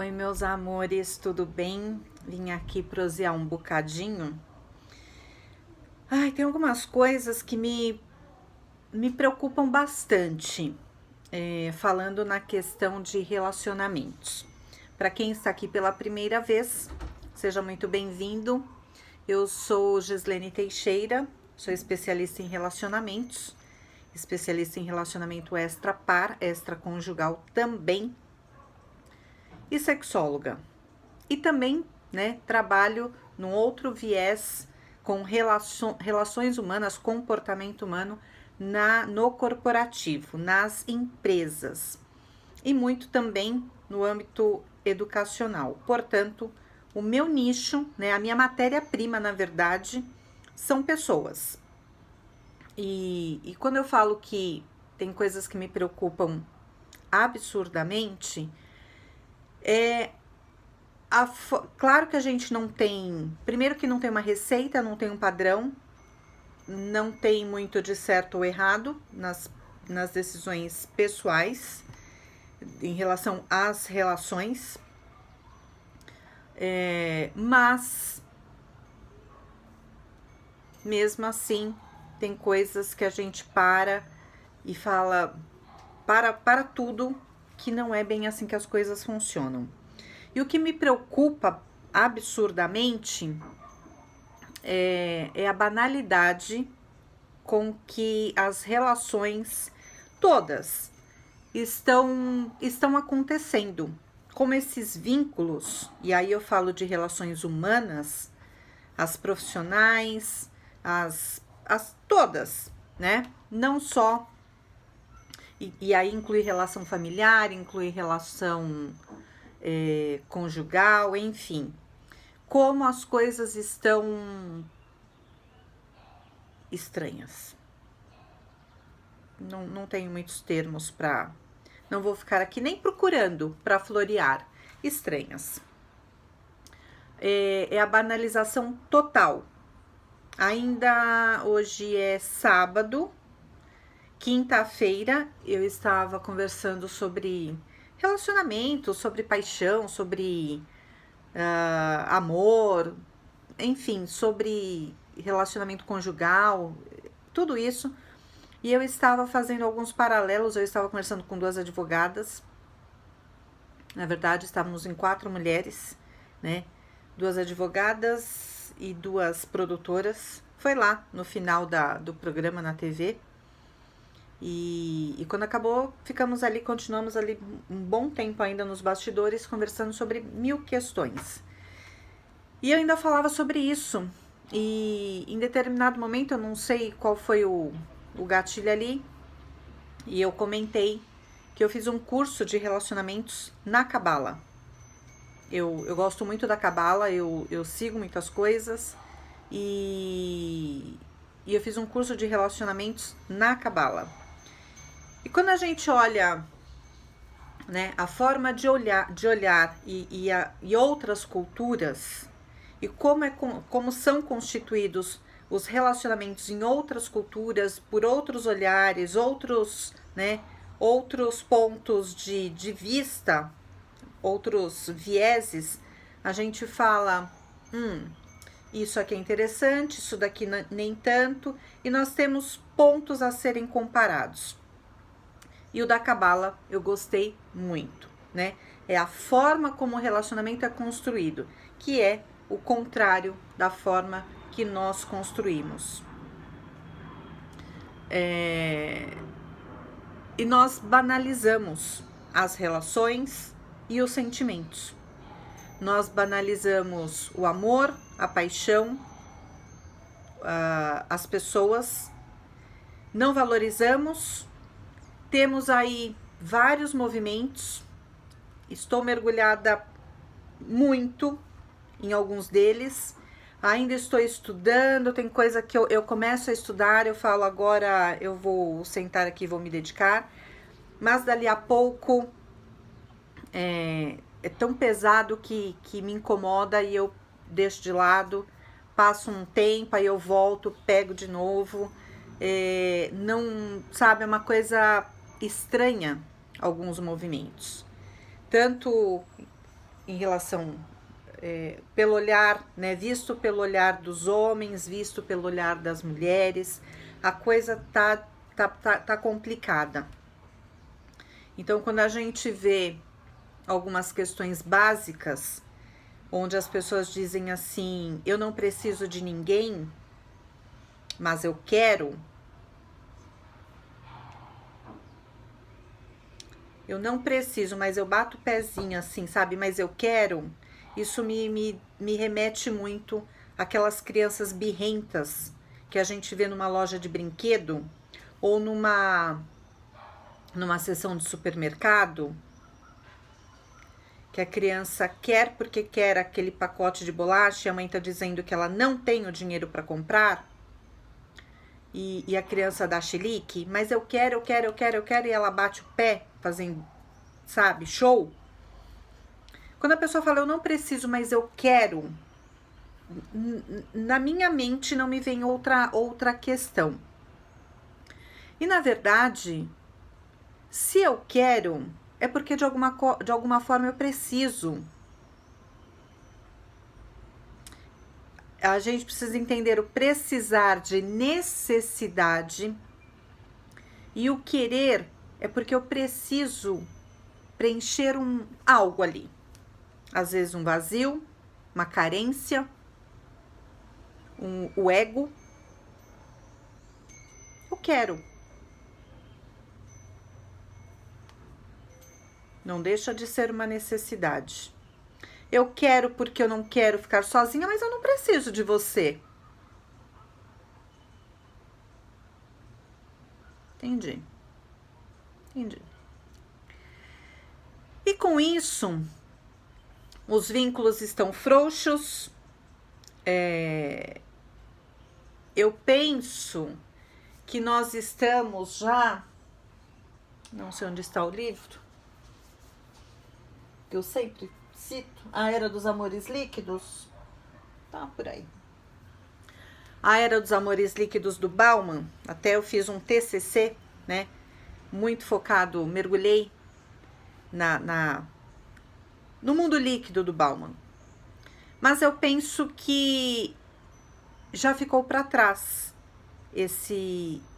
Oi, meus amores, tudo bem? Vim aqui prosear um bocadinho. Ai, tem algumas coisas que me preocupam bastante, falando na questão de relacionamentos. Para quem está aqui pela primeira vez, seja muito bem-vindo. Eu sou Gislene Teixeira, sou especialista em relacionamentos, especialista em relacionamento extra-par, extraconjugal também, e sexóloga. E também, trabalho num outro viés com relações humanas, comportamento humano no corporativo, nas empresas. E muito também no âmbito educacional. Portanto, o meu nicho, a minha matéria-prima, na verdade, são pessoas. E quando eu falo que tem coisas que me preocupam absurdamente, claro que a gente não tem, primeiro que não tem uma receita, não tem um padrão, não tem muito de certo ou errado nas decisões pessoais em relação às relações, mas mesmo assim tem coisas que a gente para e fala para tudo, que não é bem assim que as coisas funcionam. E o que me preocupa absurdamente é a banalidade com que as relações todas estão acontecendo. Como esses vínculos, e aí eu falo de relações humanas, as profissionais, as todas, né? Não só. E aí inclui relação familiar, inclui relação conjugal, enfim. Como as coisas estão estranhas. Não tenho muitos termos para. Não vou ficar aqui nem procurando para florear. Estranhas. É a banalização total. Ainda hoje é sábado, quinta-feira, eu estava conversando sobre relacionamento, sobre paixão, sobre amor, enfim, sobre relacionamento conjugal, tudo isso. E eu estava fazendo alguns paralelos, eu estava conversando com duas advogadas. Na verdade, estávamos em 4 mulheres, né? 2 advogadas e 2 produtoras. Foi lá no final do programa na TV. E quando acabou, continuamos ali um bom tempo ainda nos bastidores, conversando sobre 1000 questões. E eu ainda falava sobre isso. E em determinado momento, eu não sei qual foi o gatilho ali, e eu comentei que eu fiz um curso de relacionamentos na Cabala. Eu gosto muito da Cabala, eu sigo muitas coisas, e eu fiz um curso de relacionamentos na Cabala. E quando a gente olha, né, a forma de olhar e outras culturas, e como são constituídos os relacionamentos em outras culturas, por outros olhares, outros pontos de vista, outros vieses, a gente fala, isso aqui é interessante, isso daqui nem tanto, e nós temos pontos a serem comparados. E o da Cabala eu gostei muito, né? É a forma como o relacionamento é construído, que é o contrário da forma que nós construímos. E nós banalizamos as relações e os sentimentos. Nós banalizamos o amor, a paixão, as pessoas, não valorizamos. Temos aí vários movimentos, estou mergulhada muito em alguns deles, ainda estou estudando, tem coisa que eu começo a estudar, eu falo agora eu vou sentar aqui e vou me dedicar, mas dali a pouco é tão pesado que me incomoda e eu deixo de lado, passo um tempo, aí eu volto, pego de novo, não, sabe, é uma coisa estranha alguns movimentos, tanto em relação, pelo olhar, né, visto pelo olhar dos homens, visto pelo olhar das mulheres, a coisa tá complicada. Então, quando a gente vê algumas questões básicas, onde as pessoas dizem assim, eu não preciso de ninguém, mas eu quero. Eu não preciso, mas eu bato o pezinho assim, sabe? Mas eu quero. Isso me remete muito àquelas crianças birrentas que a gente vê numa loja de brinquedo ou numa sessão de supermercado, que a criança quer porque quer aquele pacote de bolacha e a mãe tá dizendo que ela não tem o dinheiro para comprar. E a criança dá chilique, mas eu quero, eu quero, eu quero, eu quero, e ela bate o pé, fazendo, sabe, show. Quando a pessoa fala, eu não preciso, mas eu quero, na minha mente não me vem outra questão. E na verdade, se eu quero, é porque de alguma forma eu preciso. A gente precisa entender o precisar de necessidade e o querer é porque eu preciso preencher algo ali. Às vezes um vazio, uma carência, o ego. Eu quero. Não deixa de ser uma necessidade. Eu quero porque eu não quero ficar sozinha, mas eu não preciso de você. Entendi. E com isso, os vínculos estão frouxos. Eu penso que nós estamos já... Não sei onde está o livro. Eu sempre cito, A Era dos Amores Líquidos, tá por aí. A Era dos Amores Líquidos do Bauman, até eu fiz um TCC, né, muito focado, mergulhei no mundo líquido do Bauman. Mas eu penso que já ficou para trás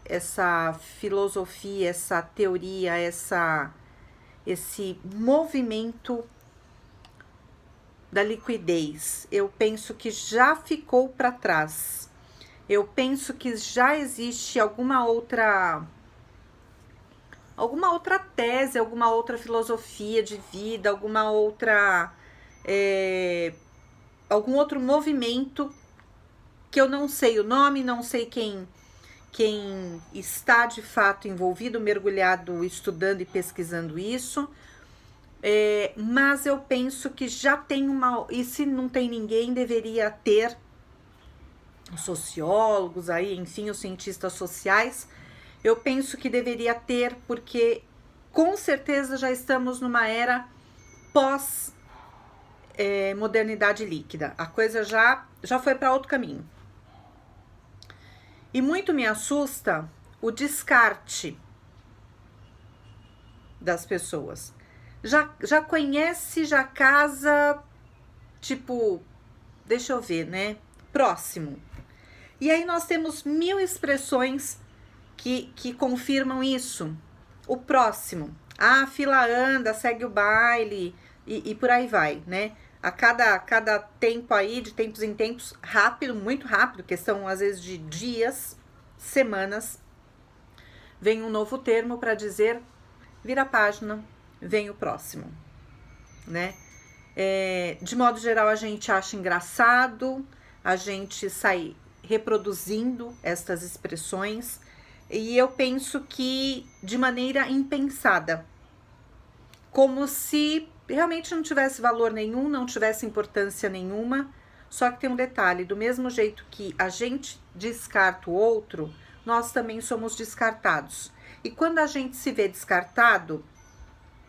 essa filosofia, essa teoria, esse movimento da liquidez. Eu penso que já ficou para trás. Eu penso que já existe alguma outra tese, alguma outra filosofia de vida, alguma outra algum outro movimento que eu não sei o nome, não sei quem está de fato envolvido, mergulhado, estudando e pesquisando isso. Mas eu penso que já tem e se não tem ninguém, deveria ter os sociólogos aí, enfim, os cientistas sociais. Eu penso que deveria ter, porque com certeza já estamos numa era pós modernidade líquida. A coisa já foi para outro caminho. E muito me assusta o descarte das pessoas. Já conhece, já casa, tipo, deixa eu ver, né? Próximo. E aí nós temos 1000 expressões que confirmam isso. O próximo. A fila anda, segue o baile e por aí vai, né? A cada tempo aí, de tempos em tempos, rápido, muito rápido, questão às vezes de dias, semanas, vem um novo termo para dizer vira a página, vem o próximo, né? De modo geral, a gente acha engraçado, a gente sai reproduzindo estas expressões, e eu penso que de maneira impensada, como se realmente não tivesse valor nenhum, não tivesse importância nenhuma. Só que tem um detalhe, do mesmo jeito que a gente descarta o outro, nós também somos descartados. E quando a gente se vê descartado,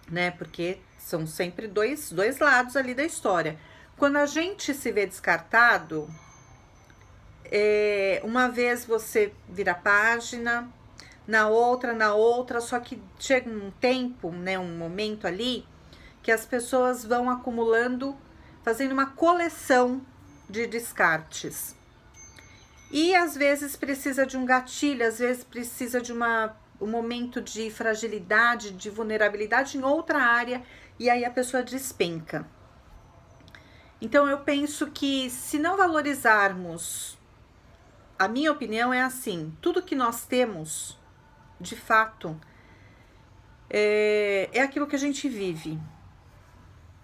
né, porque são sempre dois lados ali da história. Quando a gente se vê descartado, uma vez você vira a página, na outra, só que chega um tempo, né, um momento ali, que as pessoas vão acumulando, fazendo uma coleção de descartes. E às vezes precisa de um gatilho, às vezes precisa de um momento de fragilidade, de vulnerabilidade em outra área, e aí a pessoa despenca. Então eu penso que se não valorizarmos, a minha opinião é assim, tudo que nós temos, de fato, é aquilo que a gente vive.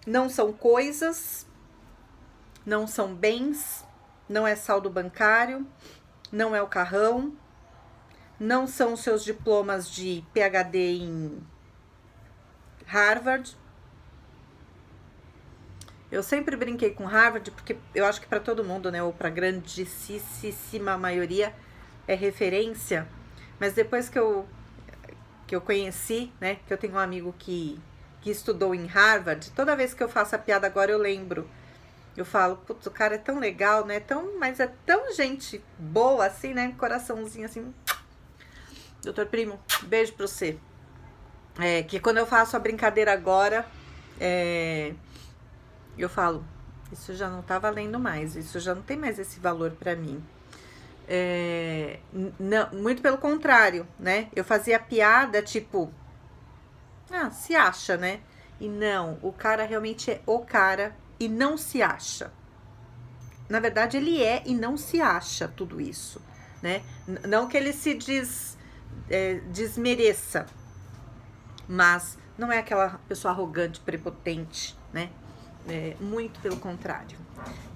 Não são coisas, não são bens, não é saldo bancário, não é o carrão, não são os seus diplomas de PhD em Harvard. Eu sempre brinquei com Harvard, porque eu acho que para todo mundo, né, ou para grandíssima maioria, é referência. Mas depois que eu conheci, né, que eu tenho um amigo que estudou em Harvard, toda vez que eu faço a piada agora eu lembro. Eu falo, putz, o cara é tão legal, né, mas é tão gente boa assim, né, coraçãozinho assim. Doutor Primo, beijo pra você. Que quando eu faço a brincadeira agora, eu falo, isso já não tá valendo mais, isso já não tem mais esse valor pra mim. Não, muito pelo contrário, né? Eu fazia piada tipo, se acha, né? E não, o cara realmente é o cara e não se acha. Na verdade, ele é e não se acha tudo isso, né? Não que ele se desmereça, mas não é aquela pessoa arrogante, prepotente, né? Muito pelo contrário.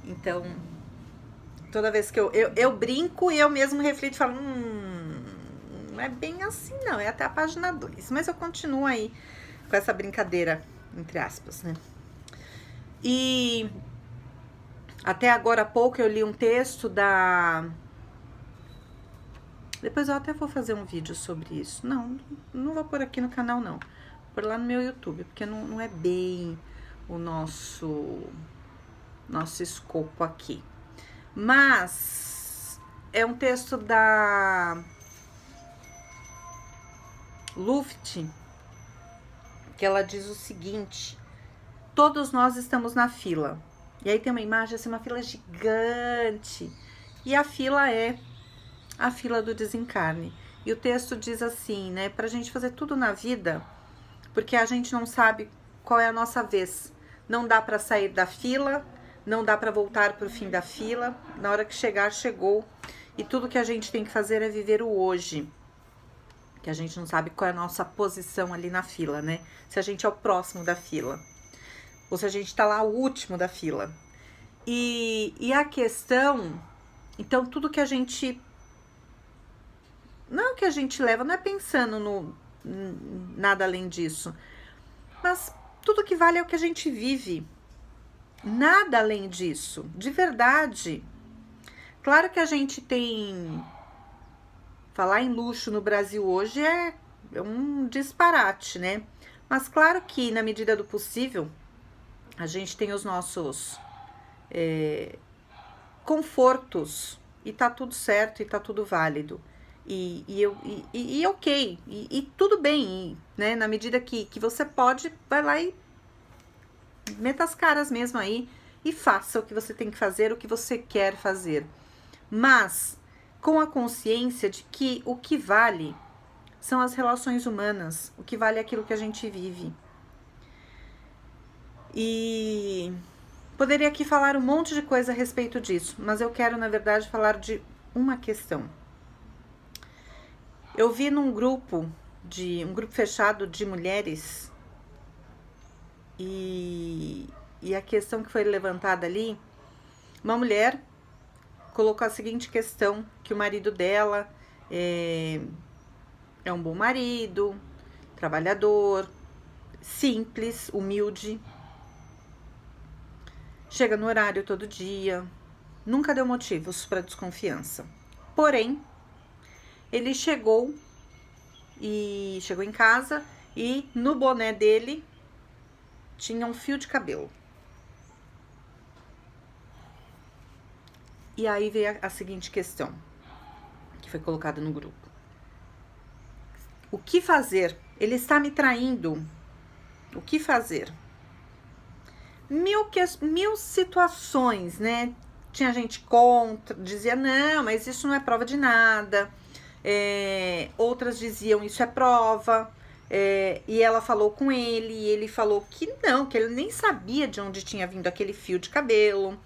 Então, toda vez que eu brinco e eu mesmo reflito e falo, não é bem assim não, é até a página 2. Mas eu continuo aí com essa brincadeira, entre aspas, né? E até agora há pouco eu li um texto da... Depois eu até vou fazer um vídeo sobre isso. Não vou pôr aqui no canal não. Vou pôr lá no meu YouTube, porque não é bem o nosso escopo aqui. Mas é um texto da Luft, que ela diz o seguinte: todos nós estamos na fila. E aí tem uma imagem assim, uma fila gigante. E a fila é a fila do desencarne. E o texto diz assim, né? Pra gente fazer tudo na vida, porque a gente não sabe qual é a nossa vez. Não dá pra sair da fila, não dá pra voltar pro fim da fila. Na hora que chegar, chegou. E tudo que a gente tem que fazer é viver o hoje. Que a gente não sabe qual é a nossa posição ali na fila, né? Se a gente é o próximo da fila. Ou se a gente tá lá o último da fila. E a questão... Então, tudo que a gente... Não que a gente leva, não é pensando no nada além disso. Mas tudo que vale é o que a gente vive. Nada além disso. De verdade. Claro que a gente tem... Falar em luxo no Brasil hoje é um disparate, né? Mas claro que, na medida do possível, a gente tem os nossos confortos e tá tudo certo e tá tudo válido. E ok, e tudo bem, né? Na medida que você pode, vai lá e meta as caras mesmo aí e faça o que você tem que fazer, o que você quer fazer. Mas com a consciência de que o que vale são as relações humanas, o que vale é aquilo que a gente vive. E poderia aqui falar um monte de coisa a respeito disso, mas eu quero, na verdade, falar de uma questão. Eu vi num grupo fechado de mulheres, e a questão que foi levantada ali, uma mulher colocou a seguinte questão, que o marido dela é um bom marido, trabalhador, simples, humilde, chega no horário todo dia, nunca deu motivos para desconfiança. Porém, ele chegou em casa e no boné dele tinha um fio de cabelo. E aí veio a seguinte questão, que foi colocada no grupo. O que fazer? Ele está me traindo. O que fazer? mil situações, né? Tinha gente contra, dizia, não, mas isso não é prova de nada. Outras diziam, isso é prova. E ela falou com ele, e ele falou que não, que ele nem sabia de onde tinha vindo aquele fio de cabelo.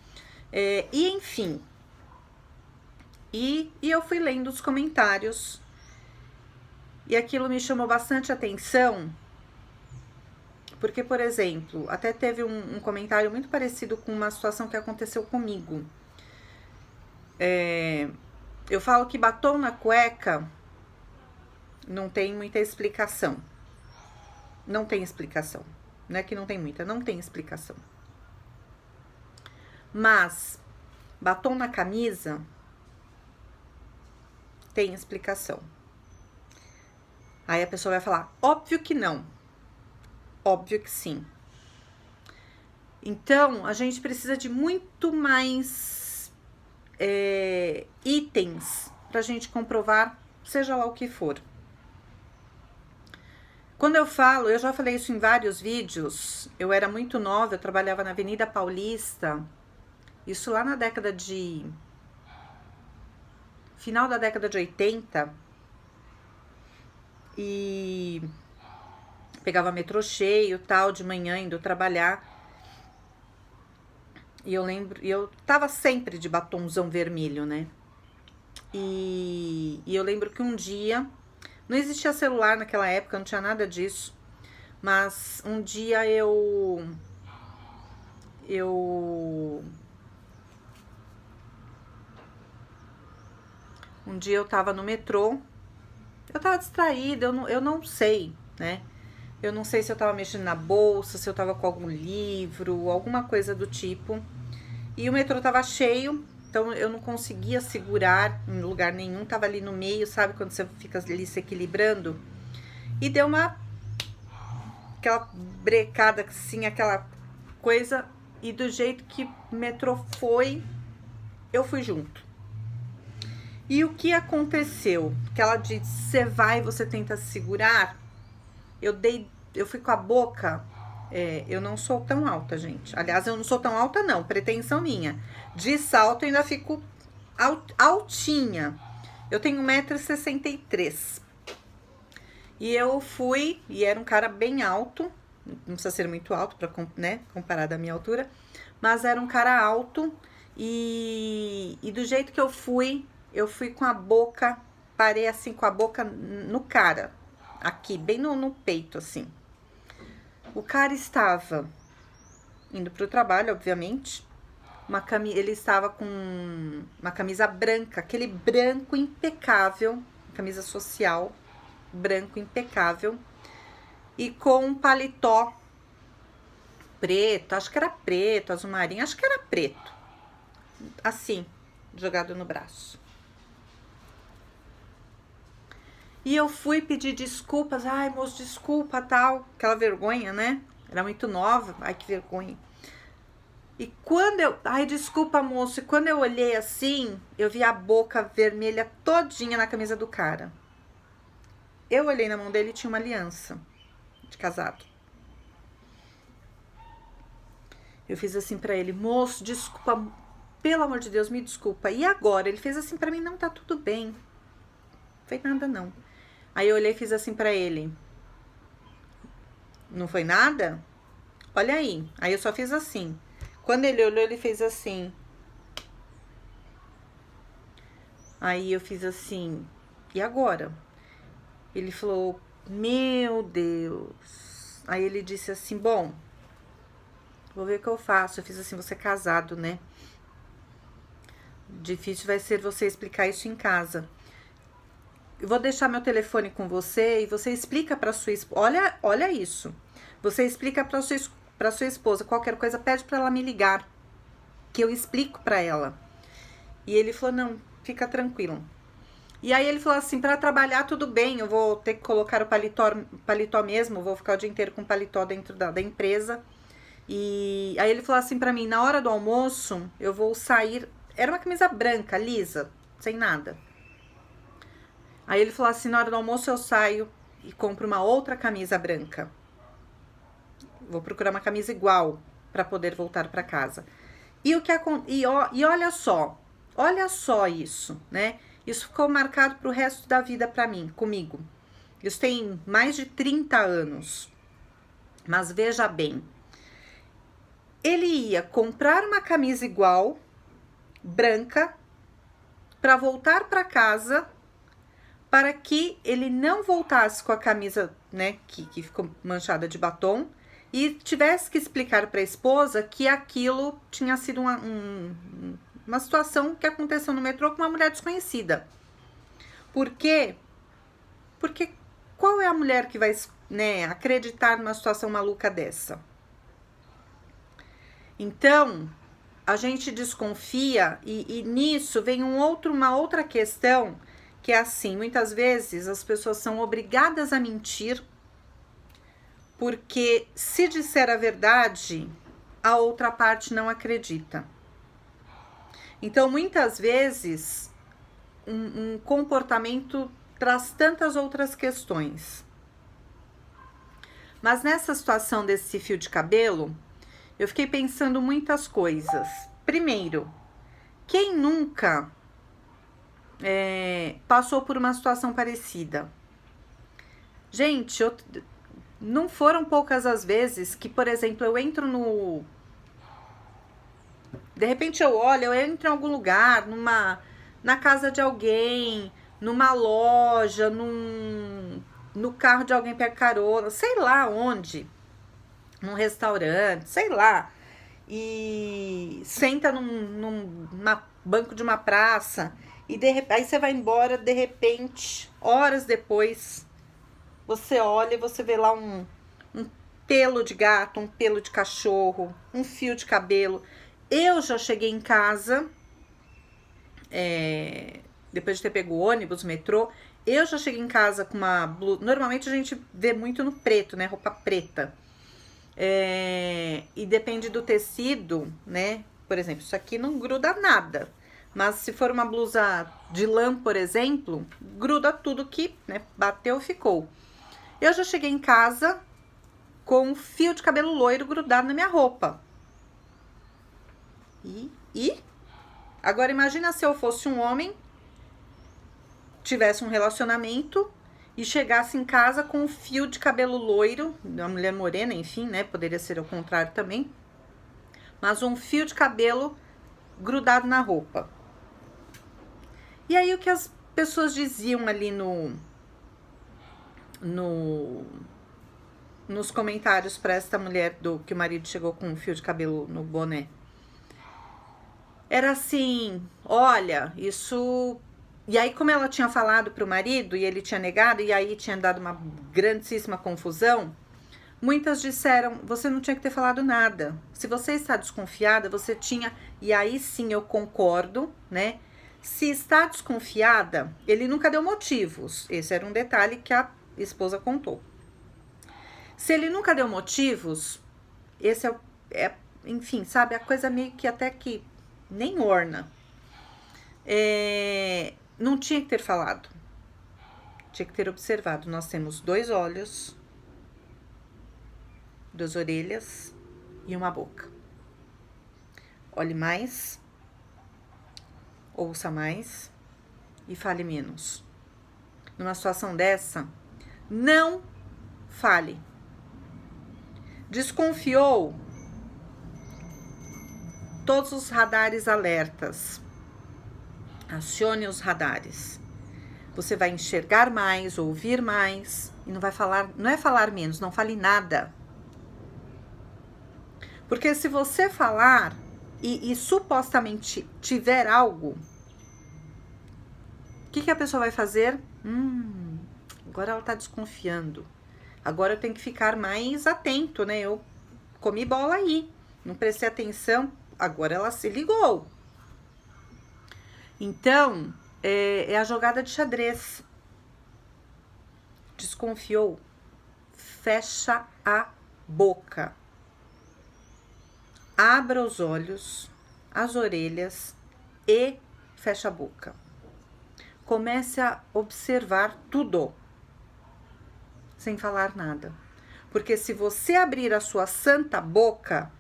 E enfim. E eu fui lendo os comentários. E aquilo me chamou bastante atenção. Porque, por exemplo, até teve um comentário muito parecido com uma situação que aconteceu comigo. Eu falo que batom na cueca não tem muita explicação. Não tem explicação. Não é que não tem muita, não tem explicação. Mas batom na camisa tem explicação. Aí a pessoa vai falar, óbvio que não. Óbvio que sim. Então, a gente precisa de muito mais itens pra gente comprovar, seja lá o que for. Quando eu falo, eu já falei isso em vários vídeos, eu era muito nova, eu trabalhava na Avenida Paulista, isso lá na década de... final da década de 80, e pegava metrô cheio, tal, de manhã indo trabalhar, e eu lembro, eu tava sempre de batomzão vermelho, né? E eu lembro que um dia, não existia celular naquela época, não tinha nada disso, mas um dia eu tava no metrô, eu tava distraída, eu não sei, né? Eu não sei se eu tava mexendo na bolsa, se eu tava com algum livro, alguma coisa do tipo. E o metrô tava cheio, então eu não conseguia segurar em lugar nenhum, tava ali no meio, sabe? Quando você fica ali se equilibrando. E deu aquela brecada, assim, aquela coisa. E do jeito que o metrô foi, eu fui junto. E o que aconteceu? Que ela disse, você vai, você tenta segurar. Eu fui com a boca, eu não sou tão alta, gente. Aliás, eu não sou tão alta, não, pretensão minha. De salto, eu ainda fico altinha. Eu tenho 1,63 m. E eu fui, e era um cara bem alto, não precisa ser muito alto pra, né, comparar da minha altura, mas era um cara alto, e do jeito que eu fui com a boca, parei assim com a boca no cara, aqui, bem no peito, assim. O cara estava indo pro trabalho, obviamente, ele estava com uma camisa branca, aquele branco impecável, camisa social, branco impecável, e com um paletó preto, acho que era preto, azul marinho, acho que era preto, assim, jogado no braço. E eu fui pedir desculpas, ai moço, desculpa, tal, aquela vergonha, né? Era muito nova, ai que vergonha. E quando ai desculpa moço, e quando eu olhei assim, eu vi a boca vermelha todinha na camisa do cara. Eu olhei na mão dele e tinha uma aliança de casado. Eu fiz assim pra ele, moço, desculpa, pelo amor de Deus, me desculpa. E agora? Ele fez assim pra mim, não, tá tudo bem. Não foi nada, não. Aí eu olhei e fiz assim pra ele. Não foi nada? Olha aí. Aí eu só fiz assim. Quando ele olhou, ele fez assim. Aí eu fiz assim. E agora? Ele falou, meu Deus. Aí ele disse assim, bom, vou ver o que eu faço. Eu fiz assim, você é casado, né? Difícil vai ser você explicar isso em casa. Eu vou deixar meu telefone com você e você explica para sua esposa. Olha isso. Você explica para sua esposa qualquer coisa, pede para ela me ligar, que eu explico para ela. E ele falou: "Não, fica tranquilo". E aí ele falou assim: "Para trabalhar tudo bem, eu vou ter que colocar o paletó mesmo, vou ficar o dia inteiro com paletó dentro da empresa". E aí ele falou assim para mim: "Na hora do almoço, eu vou sair". Era uma camisa branca, lisa, sem nada. Aí ele falou assim, na hora do almoço eu saio e compro uma outra camisa branca. Vou procurar uma camisa igual, para poder voltar para casa. E olha só isso, né? Isso ficou marcado para o resto da vida para mim, comigo. Isso tem mais de 30 anos. Mas veja bem, ele ia comprar uma camisa igual, branca, para voltar para casa, para que ele não voltasse com a camisa, né, que ficou manchada de batom, e tivesse que explicar para a esposa que aquilo tinha sido uma situação que aconteceu no metrô com uma mulher desconhecida. Por quê? Porque qual é a mulher que vai, né, acreditar numa situação maluca dessa? Então, a gente desconfia e nisso vem uma outra questão, que é assim, muitas vezes as pessoas são obrigadas a mentir, porque se disser a verdade, a outra parte não acredita. Então, muitas vezes, um comportamento traz tantas outras questões. Mas nessa situação desse fio de cabelo, eu fiquei pensando muitas coisas. Primeiro, quem nunca passou por uma situação parecida? Gente, não foram poucas as vezes que, por exemplo, eu entro no... De repente eu entro em algum lugar, na casa de alguém, numa loja, no carro de alguém pega carona, sei lá onde, num restaurante, sei lá, e senta num banco de uma praça, e aí você vai embora, de repente, horas depois, você olha e você vê lá um pelo de gato, um pelo de cachorro, um fio de cabelo. Eu já cheguei em casa, depois de ter pego o ônibus, metrô, eu já cheguei em casa com uma blusa. Normalmente a gente vê muito no preto, né? Roupa preta. E depende do tecido, né? Por exemplo, isso aqui não gruda nada. Mas se for uma blusa de lã, por exemplo, gruda tudo que, né, bateu, ficou. Eu já cheguei em casa com um fio de cabelo loiro grudado na minha roupa. E agora imagina se eu fosse um homem, tivesse um relacionamento e chegasse em casa com um fio de cabelo loiro, uma mulher morena, enfim, né? Poderia ser o contrário também. Mas um fio de cabelo grudado na roupa. E aí o que as pessoas diziam ali nos comentários para esta mulher que o marido chegou com um fio de cabelo no boné? Era assim, olha, isso... E aí, como ela tinha falado para o marido e ele tinha negado, e aí tinha dado uma grandíssima confusão, muitas disseram, você não tinha que ter falado nada. Se você está desconfiada, você tinha... E aí sim, eu concordo, né? Se está desconfiada, ele nunca deu motivos. Esse era um detalhe que a esposa contou. Se ele nunca deu motivos, esse enfim, sabe, a coisa meio que até que nem orna. Não tinha que ter falado. Tinha que ter observado. Nós temos 2 olhos, 2 orelhas e uma boca. Olhe mais, ouça mais e fale menos. Numa situação dessa, não fale. Desconfiou? Todos os radares alertas. Acione os radares. Você vai enxergar mais, ouvir mais e não vai falar, não é falar menos, não fale nada. Porque se você falar e supostamente tiver algo, o que a pessoa vai fazer? Agora ela tá desconfiando. Agora eu tenho que ficar mais atento, né? Eu comi bola aí, não prestei atenção, agora ela se ligou. Então, é a jogada de xadrez. Desconfiou? Fecha a boca. Abra os olhos, as orelhas e fecha a boca. Comece a observar tudo, sem falar nada. Porque se você abrir a sua santa boca,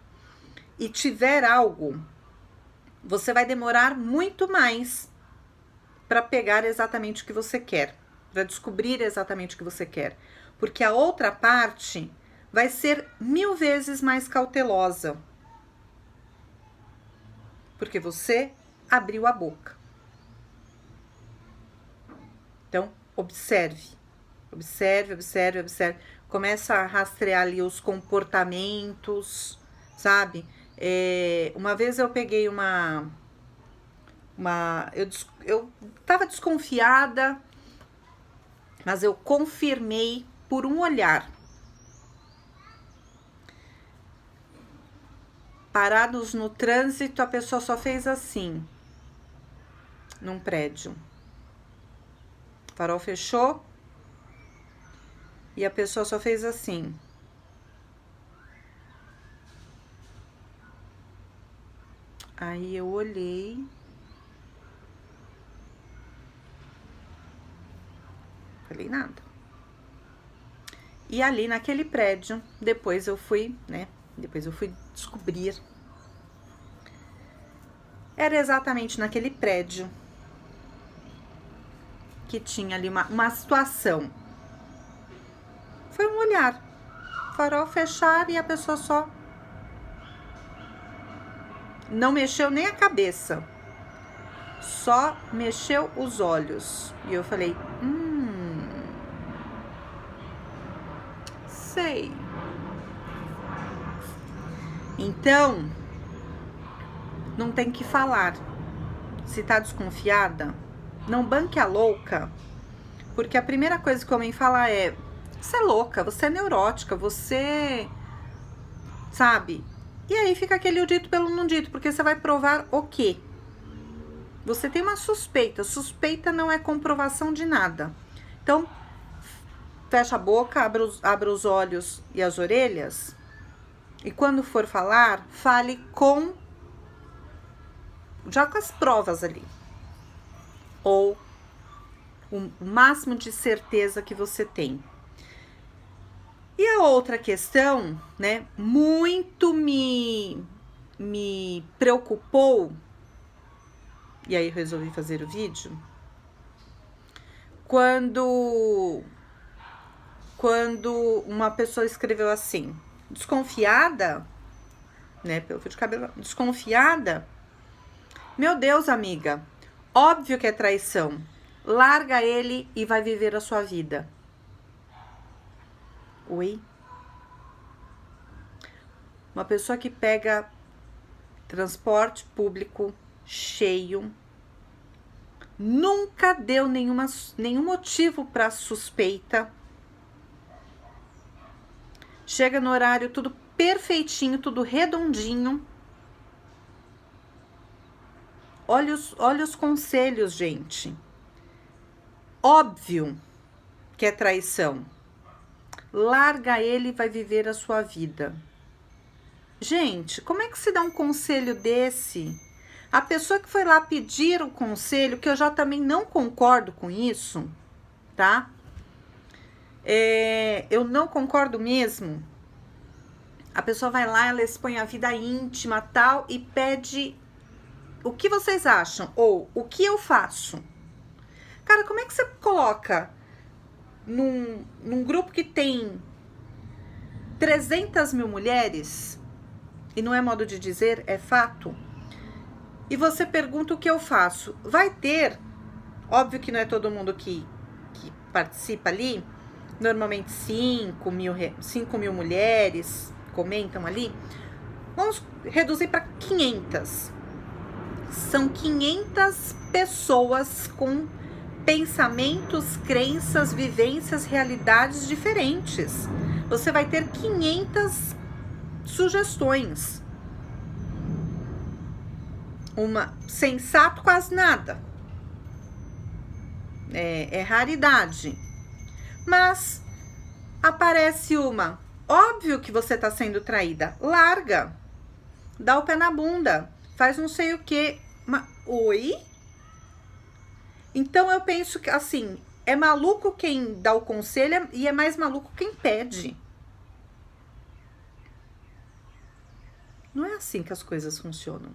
e tiver algo, você vai demorar muito mais para pegar exatamente o que você quer, para descobrir exatamente o que você quer, porque a outra parte vai ser 1000 vezes mais cautelosa, porque você abriu a boca. Então, observe. Começa a rastrear ali os comportamentos, sabe? Uma vez eu peguei eu tava desconfiada, mas eu confirmei por um olhar. Parados no trânsito, a pessoa só fez assim, num prédio. O farol fechou e a pessoa só fez assim. Aí eu olhei. Falei nada. E ali naquele prédio, depois eu fui descobrir. Era exatamente naquele prédio que tinha ali uma situação. Foi um olhar. Farol fechar e a pessoa só não mexeu nem a cabeça. Só mexeu os olhos. E eu falei, sei. Então, não tem que falar. Se tá desconfiada, não banque a louca, porque a primeira coisa que o homem fala é: você é louca, você é neurótica, você... Sabe? E aí fica aquele o dito pelo não dito, porque você vai provar o quê? Você tem uma suspeita. Suspeita não é comprovação de nada. Então, fecha a boca, abra os olhos e as orelhas. E quando for falar, fale já com as provas ali. Ou o máximo de certeza que você tem. E a outra questão, né, muito me preocupou, e aí resolvi fazer o vídeo, quando uma pessoa escreveu assim, desconfiada, né, pelo fio de cabelo, desconfiada, meu Deus, amiga, óbvio que é traição, larga ele e vai viver a sua vida. Oi? Uma pessoa que pega transporte público cheio, nunca deu nenhum motivo para suspeita, chega no horário tudo perfeitinho, tudo redondinho. Olha os conselhos, gente. Óbvio que é traição. Larga ele e vai viver a sua vida. Gente, como é que se dá um conselho desse? A pessoa que foi lá pedir o conselho, que eu já também não concordo com isso, tá? Eu não concordo mesmo. A pessoa vai lá, ela expõe a vida íntima tal e pede o que vocês acham? Ou o que eu faço? Cara, como é que você coloca num grupo que tem 300 mil mulheres, e não é modo de dizer, é fato, e você pergunta o que eu faço? Vai ter, óbvio que não é todo mundo que participa ali, normalmente 5 mil mulheres comentam ali, vamos reduzir para 500. São 500 pessoas com pensamentos, crenças, vivências, realidades diferentes. Você vai ter 500 sugestões. Uma sensato, quase nada. É raridade. Mas aparece uma. Óbvio que você tá sendo traída. Larga. Dá o pé na bunda. Faz não sei o quê. Oi? Então eu penso que, assim, é maluco quem dá o conselho e é mais maluco quem pede. Não é assim que as coisas funcionam.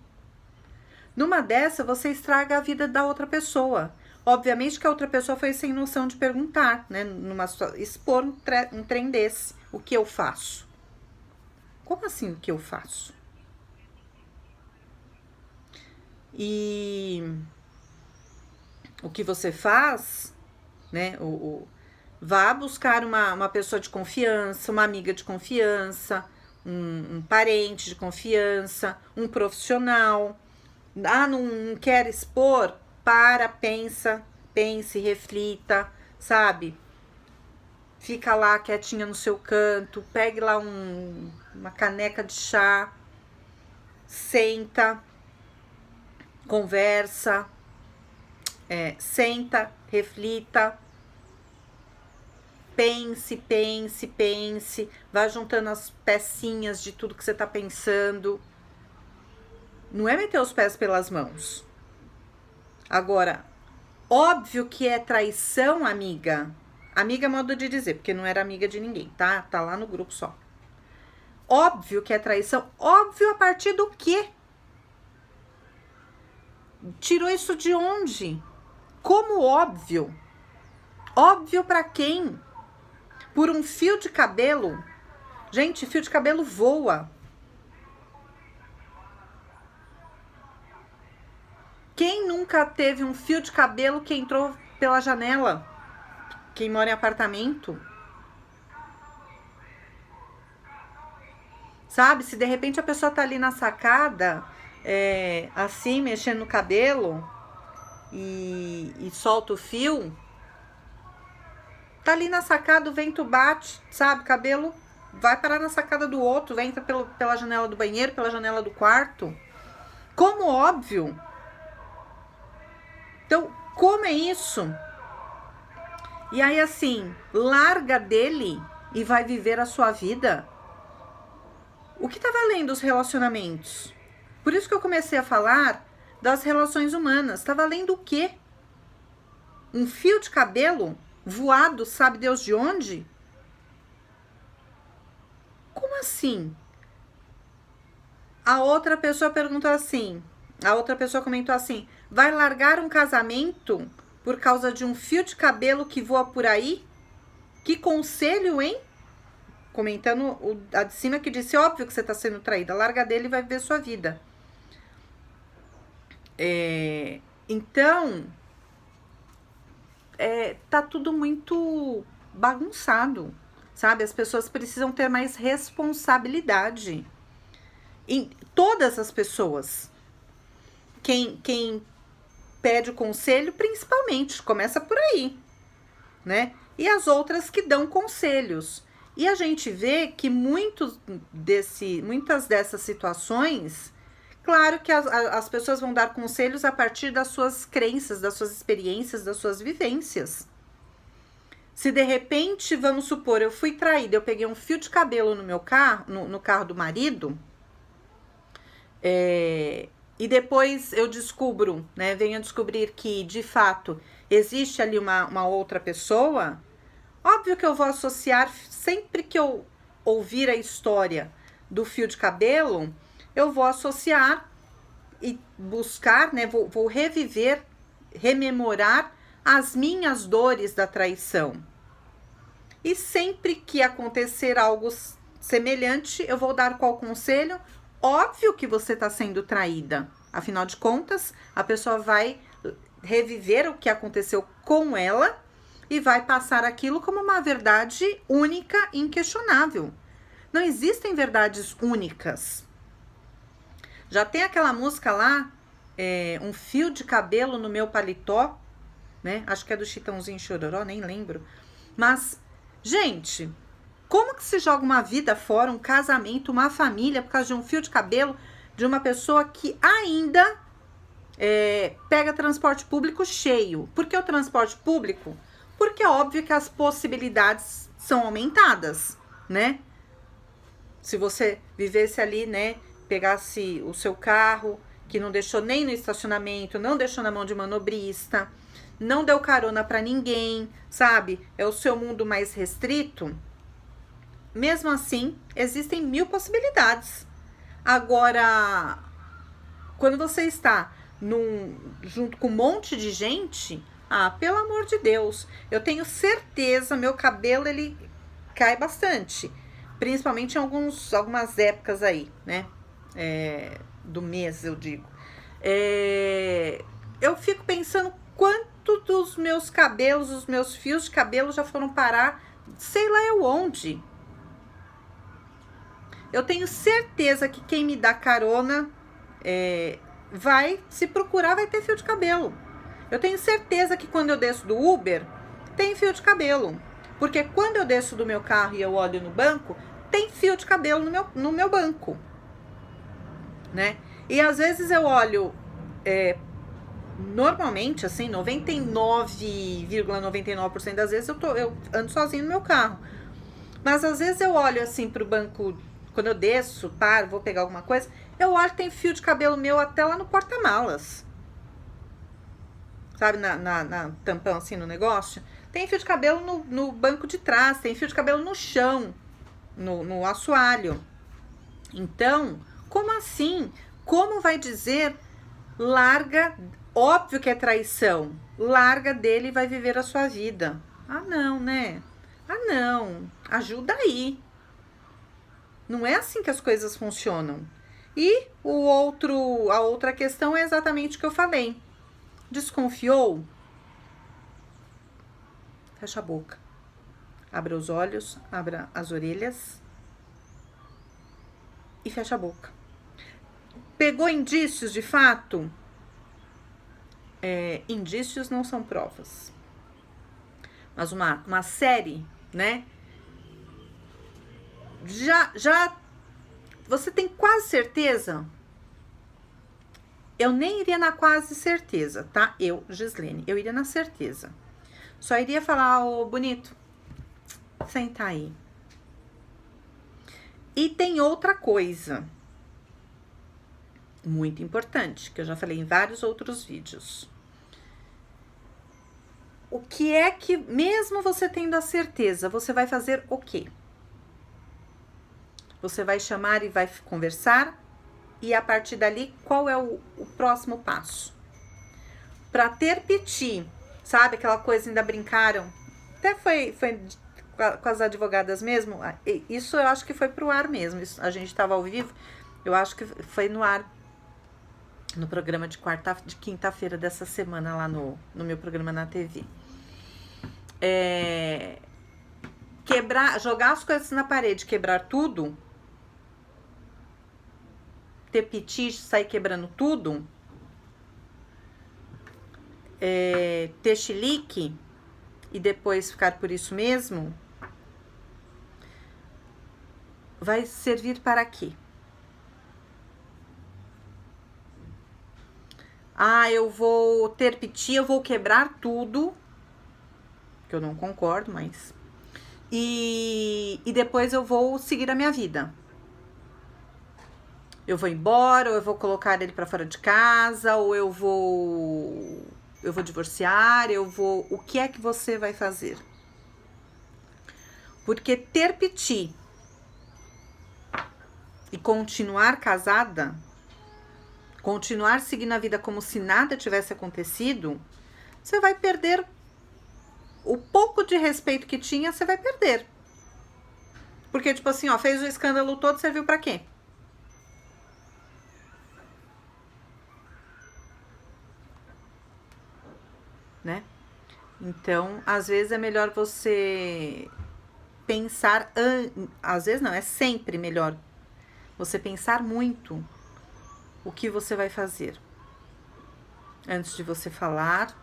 Numa dessa, você estraga a vida da outra pessoa. Obviamente que a outra pessoa foi sem noção de perguntar, né? Expor um trem desse. O que eu faço? Como assim o que eu faço? E o que você faz, né? Vá buscar uma pessoa de confiança, uma amiga de confiança, um parente de confiança, um profissional. Não quer expor? Pense, reflita, sabe? Fica lá quietinha no seu canto, pegue lá uma caneca de chá, senta, conversa, senta, reflita, pense, vá juntando as pecinhas de tudo que você tá pensando. Não é meter os pés pelas mãos. Agora, óbvio que é traição, amiga. Amiga é modo de dizer, porque não era amiga de ninguém, tá? Tá lá no grupo só. Óbvio que é traição. Óbvio a partir do quê? Tirou isso de onde? Como óbvio? Óbvio pra quem? Por um fio de cabelo? Gente, fio de cabelo voa. Quem nunca teve um fio de cabelo que entrou pela janela? Quem mora em apartamento? Sabe, se de repente a pessoa tá ali na sacada, assim, mexendo no cabelo e solta o fio, tá ali na sacada, o vento bate, sabe, cabelo vai parar na sacada do outro, entra pela janela do banheiro, pela janela do quarto. Como óbvio. Então, como é isso? E aí, assim, larga dele e vai viver a sua vida. O que tá valendo os relacionamentos? Por isso que eu comecei a falar das relações humanas. Tá valendo o quê? Um fio de cabelo voado, sabe Deus de onde? Como assim? A outra pessoa perguntou assim, a outra pessoa comentou assim: vai largar um casamento por causa de um fio de cabelo que voa por aí? Que conselho, hein? Comentando a de cima que disse: óbvio que você tá sendo traída, larga dele e vai viver sua vida. Então, tá tudo muito bagunçado, sabe? As pessoas precisam ter mais responsabilidade. Em todas as pessoas. Quem pede o conselho, principalmente, começa por aí, né? E as outras que dão conselhos. E a gente vê que muitas dessas situações, claro que as pessoas vão dar conselhos a partir das suas crenças, das suas experiências, das suas vivências. Se de repente, vamos supor, eu fui traída, eu peguei um fio de cabelo no meu carro, no carro do marido, e depois eu descubro, né, venho a descobrir que, de fato, existe ali uma outra pessoa, óbvio que eu vou associar, sempre que eu ouvir a história do fio de cabelo, eu vou associar e buscar, né, vou reviver, rememorar as minhas dores da traição. E sempre que acontecer algo semelhante, eu vou dar qual conselho? Óbvio que você está sendo traída. Afinal de contas, a pessoa vai reviver o que aconteceu com ela e vai passar aquilo como uma verdade única e inquestionável. Não existem verdades únicas. Já tem aquela música lá, um fio de cabelo no meu paletó, né? Acho que é do Chitãozinho Chororó, nem lembro. Mas, gente, como que se joga uma vida fora, um casamento, uma família, por causa de um fio de cabelo de uma pessoa que ainda pega transporte público cheio? Por que o transporte público? Porque é óbvio que as possibilidades são aumentadas, né? Se você vivesse ali, né, pegasse o seu carro, que não deixou nem no estacionamento, não deixou na mão de manobrista, não deu carona para ninguém, sabe? É o seu mundo mais restrito. Mesmo assim, existem 1000 possibilidades. Agora, quando você está junto com um monte de gente, pelo amor de Deus, eu tenho certeza, meu cabelo ele cai bastante, principalmente em algumas épocas aí, né? Do mês, eu digo. Eu fico pensando quanto dos meus cabelos, os meus fios de cabelo já foram parar, sei lá eu onde. Eu tenho certeza que quem me dá carona se procurar, vai ter fio de cabelo. Eu tenho certeza que quando eu desço do Uber, tem fio de cabelo. Porque quando eu desço do meu carro e eu olho no banco, tem fio de cabelo no meu banco, né? E às vezes eu olho, normalmente, assim, 99,99% das vezes eu ando sozinho no meu carro. Mas às vezes eu olho assim pro banco, quando eu desço, paro, vou pegar alguma coisa, eu olho, tem fio de cabelo meu até lá no porta-malas. Sabe, na tampão assim no negócio? Tem fio de cabelo no banco de trás, tem fio de cabelo no chão, no assoalho. Então, como assim? Como vai dizer larga? Óbvio que é traição. Larga dele e vai viver a sua vida. Não, né? Não. Ajuda aí. Não é assim que as coisas funcionam. E a outra questão é exatamente o que eu falei. Desconfiou? Fecha a boca. Abra os olhos, abra as orelhas e fecha a boca. Pegou indícios de fato? Indícios não são provas. Mas uma série, né? Já você tem quase certeza? Eu nem iria na quase certeza, tá? Eu, Gislene, eu iria na certeza. Só iria falar, ô bonito, senta aí. E tem outra coisa muito importante, que eu já falei em vários outros vídeos. O que é que, mesmo você tendo a certeza, você vai fazer o quê? Você vai chamar e vai conversar, e a partir dali, qual é o próximo passo? Para ter piti, sabe? Aquela coisa, ainda brincaram. Até foi com as advogadas mesmo. Isso eu acho que foi pro ar mesmo. Isso, a gente estava ao vivo. Eu acho que foi no ar. No programa de quinta-feira dessa semana, lá no meu programa na TV. Jogar as coisas na parede, quebrar tudo. Ter piti, sair quebrando tudo. Ter chilique e depois ficar por isso mesmo, vai servir para quê? Eu vou ter piti, eu vou quebrar tudo, que eu não concordo, mas... E depois eu vou seguir a minha vida. Eu vou embora, ou eu vou colocar ele para fora de casa, ou eu vou divorciar, o que é que você vai fazer? Porque ter piti e continuar casada, continuar seguindo a vida como se nada tivesse acontecido, você vai perder o pouco de respeito que tinha, você vai perder. Porque, tipo assim, fez o escândalo todo, serviu pra quê? Né? Então, às vezes é melhor você pensar, às vezes não, é sempre melhor você pensar muito o que você vai fazer antes de você falar,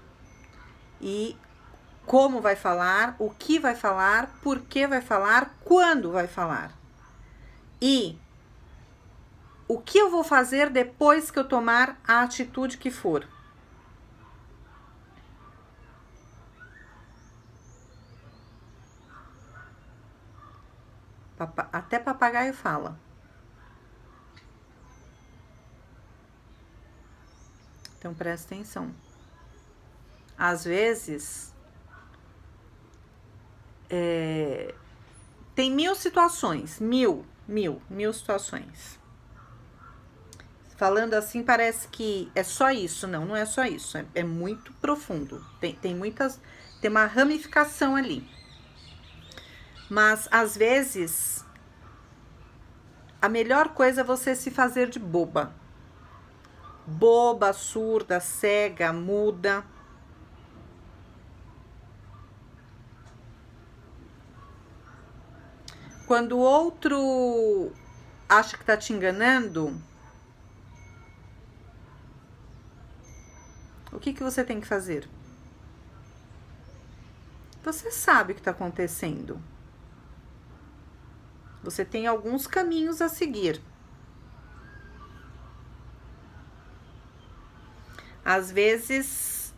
e como vai falar, o que vai falar, por que vai falar, quando vai falar. E o que eu vou fazer depois que eu tomar a atitude que for. Até papagaio fala. Então presta atenção. Às vezes tem mil situações, mil situações. falando assim parece que é só isso. Não, não é só isso. É muito profundo. Tem uma ramificação ali. Mas, às vezes, a melhor coisa é você se fazer de boba. Boba, surda, cega, muda. Quando o outro acha que tá te enganando, o que você tem que fazer? Você sabe o que tá acontecendo. Você tem alguns caminhos a seguir. Às vezes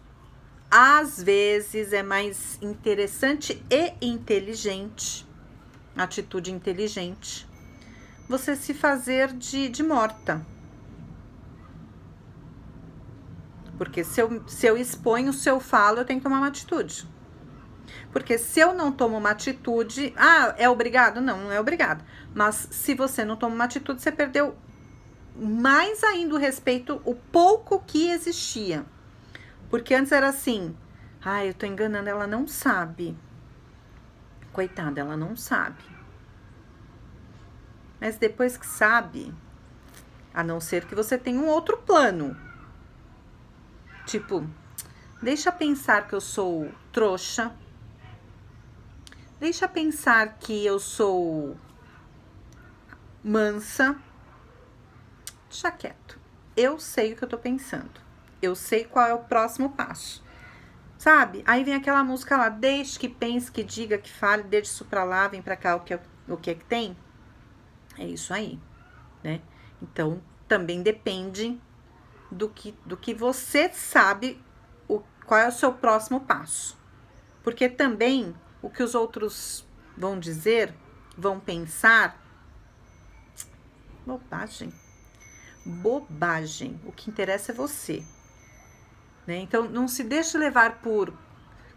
é mais interessante e inteligente, atitude inteligente, você se fazer de morta. Porque se eu exponho, se eu falo, eu tenho que tomar uma atitude. Porque se eu não tomo uma atitude, é obrigado? Não, não é obrigado. Mas se você não toma uma atitude, você perdeu mais ainda o respeito, o pouco que existia. Porque antes era assim, eu tô enganando, ela não sabe. Coitada, ela não sabe. Mas depois que sabe, a não ser que você tenha um outro plano. Tipo, deixa pensar que eu sou trouxa. Deixa pensar que eu sou mansa. Deixa quieto. Eu sei o que eu tô pensando. Eu sei qual é o próximo passo. Sabe? Aí vem aquela música lá, deixe que pense, que diga, que fale, deixe isso pra lá, vem pra cá, o que é que tem? É isso aí, né? Então, também depende do que você sabe, qual é o seu próximo passo. Porque também, o que os outros vão dizer, vão pensar, bobagem. Bobagem. O que interessa é você. Né? Então, não se deixe levar por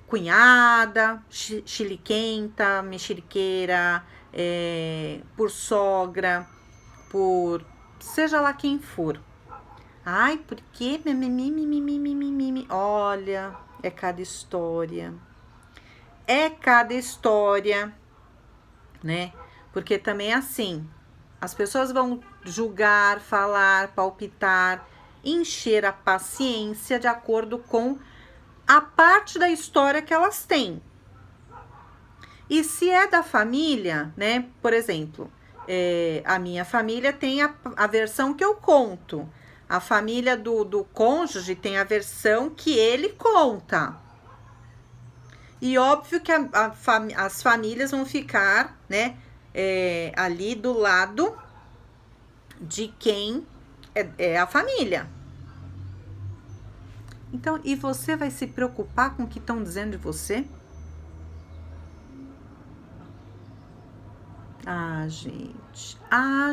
cunhada, chiliquenta, mexeriqueira, por sogra, por seja lá quem for. Ai, por quê? Olha, é cada história. É cada história, né? Porque também é assim, as pessoas vão julgar, falar, palpitar, encher a paciência de acordo com a parte da história que elas têm. E se é da família, né? Por exemplo, a minha família tem a versão que eu conto. A família do cônjuge tem a versão que ele conta. E óbvio que as famílias vão ficar, né? Ali do lado de quem é a família. Então, e você vai se preocupar com o que estão dizendo de você?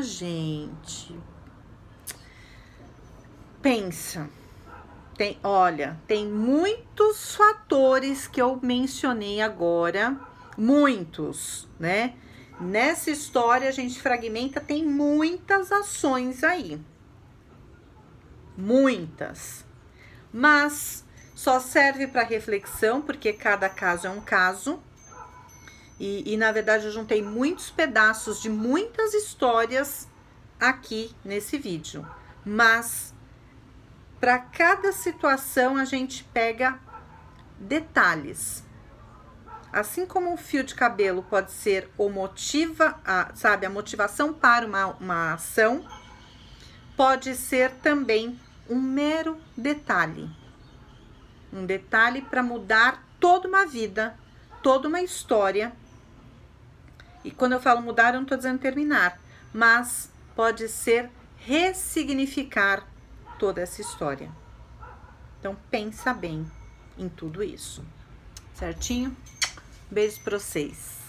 Gente. Pensa. Tem muitos fatores que eu mencionei agora, muitos, né? Nessa história a gente fragmenta, tem muitas ações aí. Muitas. Mas só serve para reflexão, porque cada caso é um caso. E na verdade eu juntei muitos pedaços de muitas histórias aqui nesse vídeo. Mas para cada situação a gente pega detalhes. Assim como o fio de cabelo pode ser a motivação para uma ação, pode ser também um mero detalhe. Um detalhe para mudar toda uma vida, toda uma história. E quando eu falo mudar, eu não estou dizendo terminar, mas pode ser ressignificar toda essa história. Então, pensa bem em tudo isso. Certinho? Beijos para vocês.